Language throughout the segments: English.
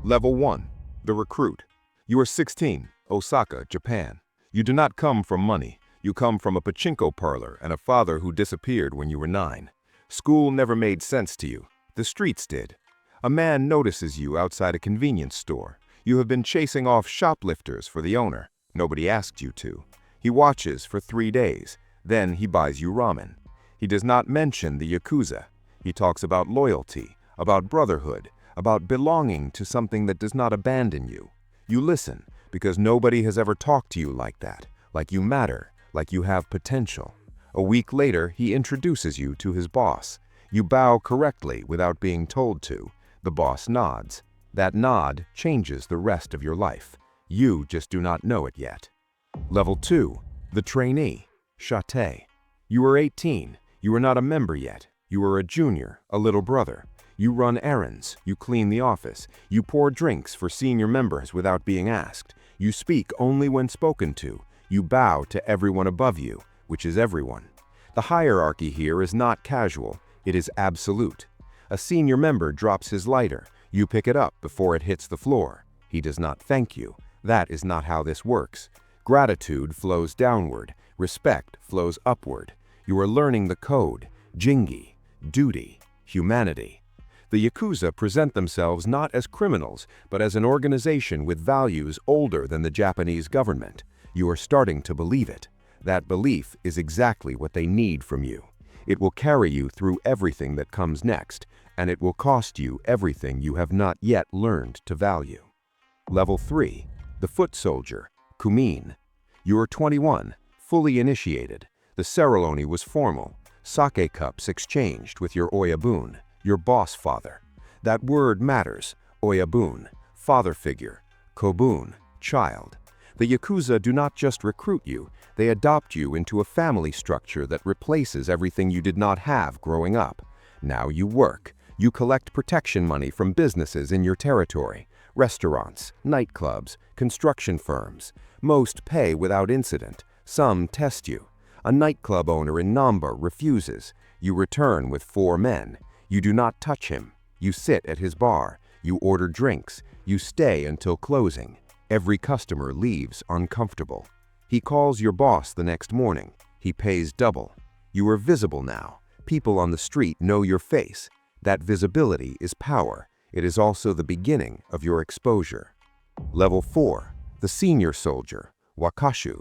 Level 1. The recruit. You are 16, Osaka, Japan. You do not come from money. You come from a pachinko parlor and a father who disappeared when you were 9. School never made sense to you. The streets did. A man notices you outside a convenience store. You have been chasing off shoplifters for the owner. Nobody asked you to. He watches for 3 days. Then he buys you ramen. He does not mention the Yakuza. He talks about loyalty, about brotherhood, about belonging to something that does not abandon you. You listen, because nobody has ever talked to you like that, like you matter, like you have potential. A week later, he introduces you to his boss. You bow correctly without being told to. The boss nods. That nod changes the rest of your life. You just do not know it yet. Level 2. The trainee. Shate. You are 18. You are not a member yet. You are a junior, a little brother. You run errands, you clean the office, you pour drinks for senior members without being asked. You speak only when spoken to. You bow to everyone above you, which is everyone. The hierarchy here is not casual, it is absolute. A senior member drops his lighter. You pick it up before it hits the floor. He does not thank you. That is not how this works. Gratitude flows downward. Respect flows upward. You are learning the code, Jingi, duty, humanity. The Yakuza present themselves not as criminals, but as an organization with values older than the Japanese government. You are starting to believe it. That belief is exactly what they need from you. It will carry you through everything that comes next, and it will cost you everything you have not yet learned to value. Level 3. The foot soldier, Kumin. You are 21, fully initiated. The ceremony was formal. Sake cups exchanged with your oyabun, your boss father. That word matters. Oyabun, father figure. Kobun, child. The Yakuza do not just recruit you, they adopt you into a family structure that replaces everything you did not have growing up. Now you work. You collect protection money from businesses in your territory. Restaurants, nightclubs, construction firms. Most pay without incident. Some test you. A nightclub owner in Namba refuses. You return with 4 men. You do not touch him. You sit at his bar. You order drinks. You stay until closing. Every customer leaves uncomfortable. He calls your boss the next morning. He pays double. You are visible now. People on the street know your face. That visibility is power. It is also the beginning of your exposure. Level 4. The senior soldier, Wakashu.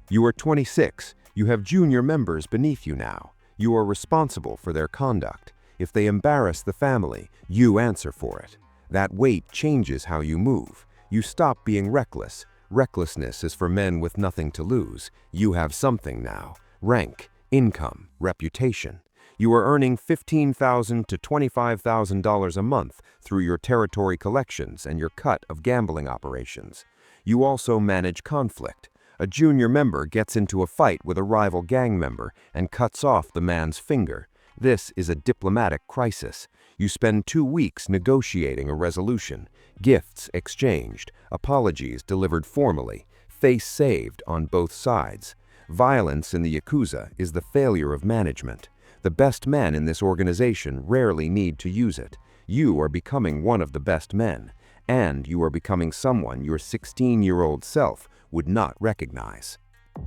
You are 26. You have junior members beneath you now. You are responsible for their conduct. If they embarrass the family, you answer for it. That weight changes how you move. You stop being reckless. Recklessness is for men with nothing to lose. You have something now. Rank, income, reputation. You are earning $15,000 to $25,000 a month through your territory collections and your cut of gambling operations. You also manage conflict. A junior member gets into a fight with a rival gang member and cuts off the man's finger. This is a diplomatic crisis. You spend 2 weeks negotiating a resolution, gifts exchanged, apologies delivered formally, face saved on both sides. Violence in the Yakuza is the failure of management. The best men in this organization rarely need to use it. You are becoming one of the best men, and you are becoming someone your 16-year-old self would not recognize.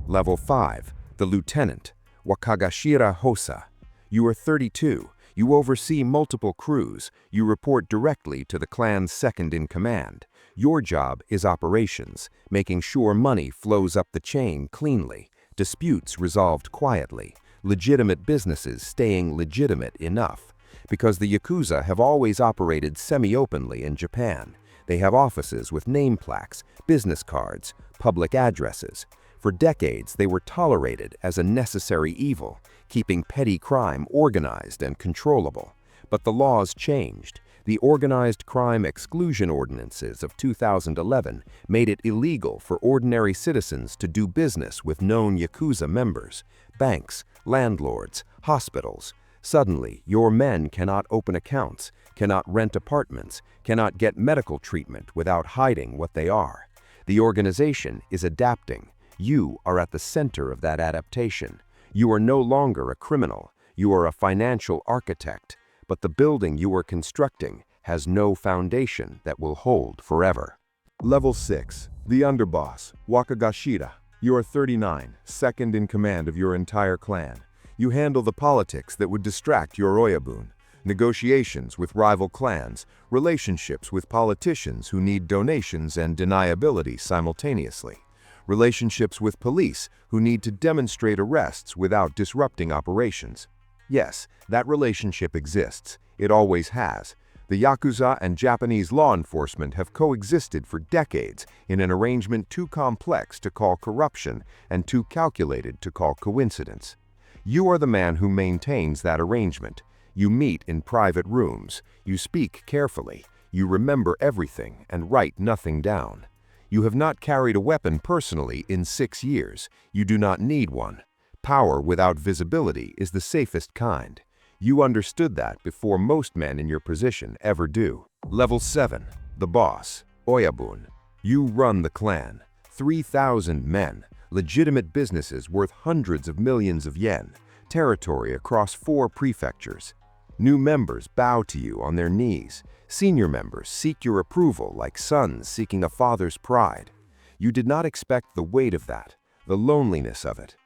Level 5. The Lieutenant, Wakagashira Hosa. You are 32. You oversee multiple crews. You report directly to the clan's second-in-command. Your job is operations, making sure money flows up the chain cleanly, disputes resolved quietly, legitimate businesses staying legitimate enough. Because the Yakuza have always operated semi-openly in Japan. They have offices with name plaques, business cards, public addresses. For decades, they were tolerated as a necessary evil, keeping petty crime organized and controllable. But the laws changed. The Organized Crime Exclusion Ordinances of 2011 made it illegal for ordinary citizens to do business with known Yakuza members, banks, landlords, hospitals. Suddenly, your men cannot open accounts, cannot rent apartments, cannot get medical treatment without hiding what they are. The organization is adapting. You are at the center of that adaptation. You are no longer a criminal. You are a financial architect. But the building you are constructing has no foundation that will hold forever. Level 6. The Underboss, Wakagashira. You are 39, second in command of your entire clan. You handle the politics that would distract your Oyabun, negotiations with rival clans, relationships with politicians who need donations and deniability simultaneously, relationships with police who need to demonstrate arrests without disrupting operations. Yes, that relationship exists. It always has. The Yakuza and Japanese law enforcement have coexisted for decades in an arrangement too complex to call corruption and too calculated to call coincidence. You are the man who maintains that arrangement. You meet in private rooms, you speak carefully, you remember everything and write nothing down. You have not carried a weapon personally in 6 years. You do not need one. Power without visibility is the safest kind. You understood that before most men in your position ever do. Level 7. The Boss, Oyabun. You run the clan. 3,000 men, legitimate businesses worth hundreds of millions of yen, territory across 4 prefectures. New members bow to you on their knees. Senior members seek your approval like sons seeking a father's pride. You did not expect the weight of that, the loneliness of it.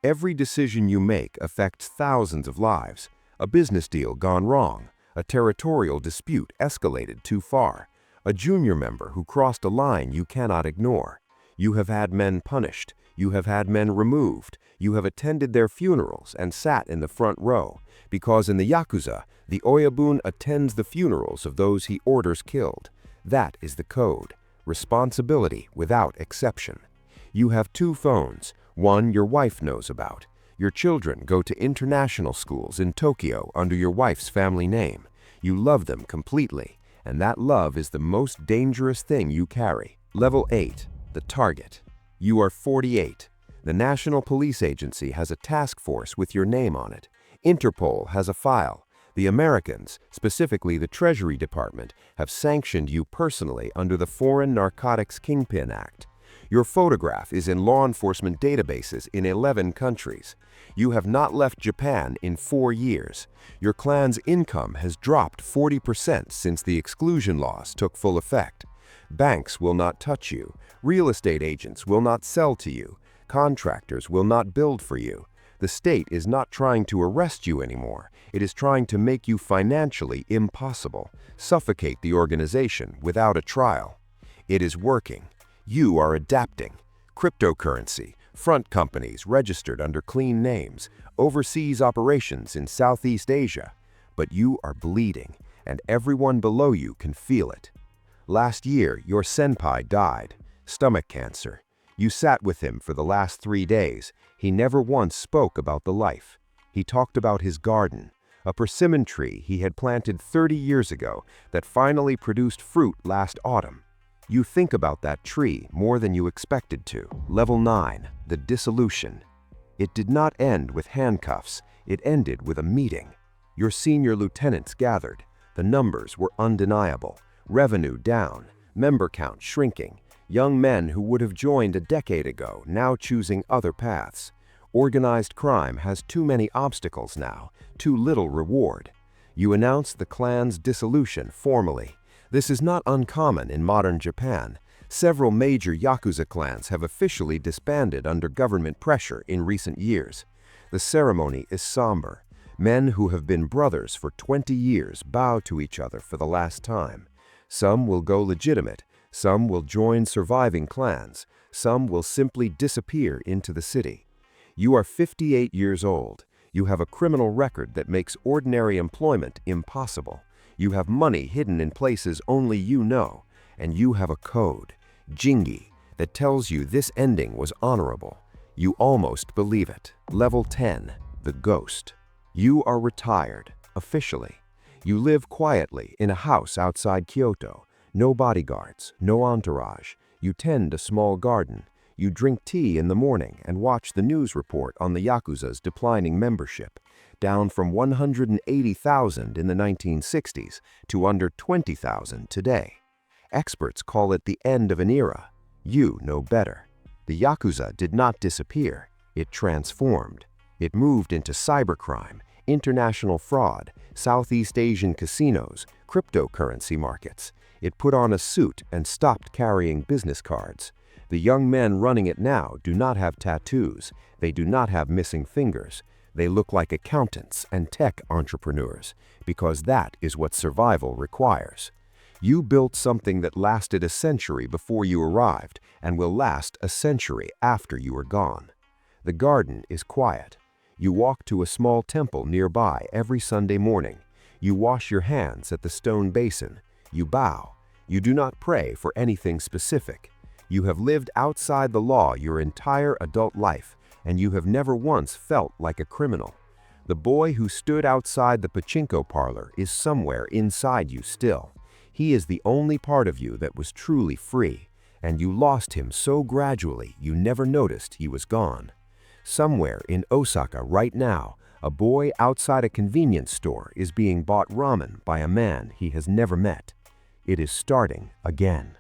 Every decision you make affects thousands of lives. A business deal gone wrong, a territorial dispute escalated too far, a junior member who crossed a line you cannot ignore. You have had men punished, you have had men removed, you have attended their funerals and sat in the front row, because in the Yakuza, the Oyabun attends the funerals of those he orders killed. That is the code. Responsibility without exception. You have 2 phones, one your wife knows about. Your children go to international schools in Tokyo under your wife's family name. You love them completely, and that love is the most dangerous thing you carry. Level 8. The Target. You are 48. The National Police Agency has a task force with your name on it. Interpol has a file. The Americans, specifically the Treasury Department, have sanctioned you personally under the Foreign Narcotics Kingpin Act. Your photograph is in law enforcement databases in 11 countries. You have not left Japan in 4 years. Your clan's income has dropped 40% since the exclusion laws took full effect. Banks will not touch you. Real estate agents will not sell to you. Contractors will not build for you. The state is not trying to arrest you anymore. It is trying to make you financially impossible, suffocate the organization without a trial. It is working. You are adapting. Cryptocurrency, front companies registered under clean names, overseas operations in Southeast Asia. But you are bleeding, and everyone below you can feel it. Last year, your senpai died, stomach cancer. You sat with him for the last 3 days. He never once spoke about the life. He talked about his garden, a persimmon tree he had planted 30 years ago that finally produced fruit last autumn. You think about that tree more than you expected to. Level 9. The Dissolution. It did not end with handcuffs. It ended with a meeting. Your senior lieutenants gathered. The numbers were undeniable. Revenue down, member count shrinking. Young men who would have joined a decade ago now choosing other paths. Organized crime has too many obstacles now, too little reward. You announce the clan's dissolution formally. This is not uncommon in modern Japan. Several major Yakuza clans have officially disbanded under government pressure in recent years. The ceremony is somber. Men who have been brothers for 20 years bow to each other for the last time. Some will go legitimate, some will join surviving clans, some will simply disappear into the city. You are 58 years old. You have a criminal record that makes ordinary employment impossible. You have money hidden in places only you know, and you have a code, Jingi, that tells you this ending was honorable. You almost believe it. Level 10. The Ghost. You are retired, officially. You live quietly in a house outside Kyoto. No bodyguards, no entourage. You tend a small garden. You drink tea in the morning and watch the news report on the Yakuza's declining membership, down from 180,000 in the 1960s to under 20,000 today. Experts call it the end of an era. You know better. The Yakuza did not disappear. It transformed. It moved into cybercrime, international fraud, Southeast Asian casinos, cryptocurrency markets. It put on a suit and stopped carrying business cards. The young men running it now do not have tattoos. They do not have missing fingers. They look like accountants and tech entrepreneurs, because that is what survival requires. You built something that lasted a century before you arrived and will last a century after you are gone. The garden is quiet. You walk to a small temple nearby every Sunday morning. You wash your hands at the stone basin. You bow. You do not pray for anything specific. You have lived outside the law your entire adult life, and you have never once felt like a criminal. The boy who stood outside the pachinko parlor is somewhere inside you still. He is the only part of you that was truly free, and you lost him so gradually you never noticed he was gone. Somewhere in Osaka right now, a boy outside a convenience store is being bought ramen by a man he has never met. It is starting again.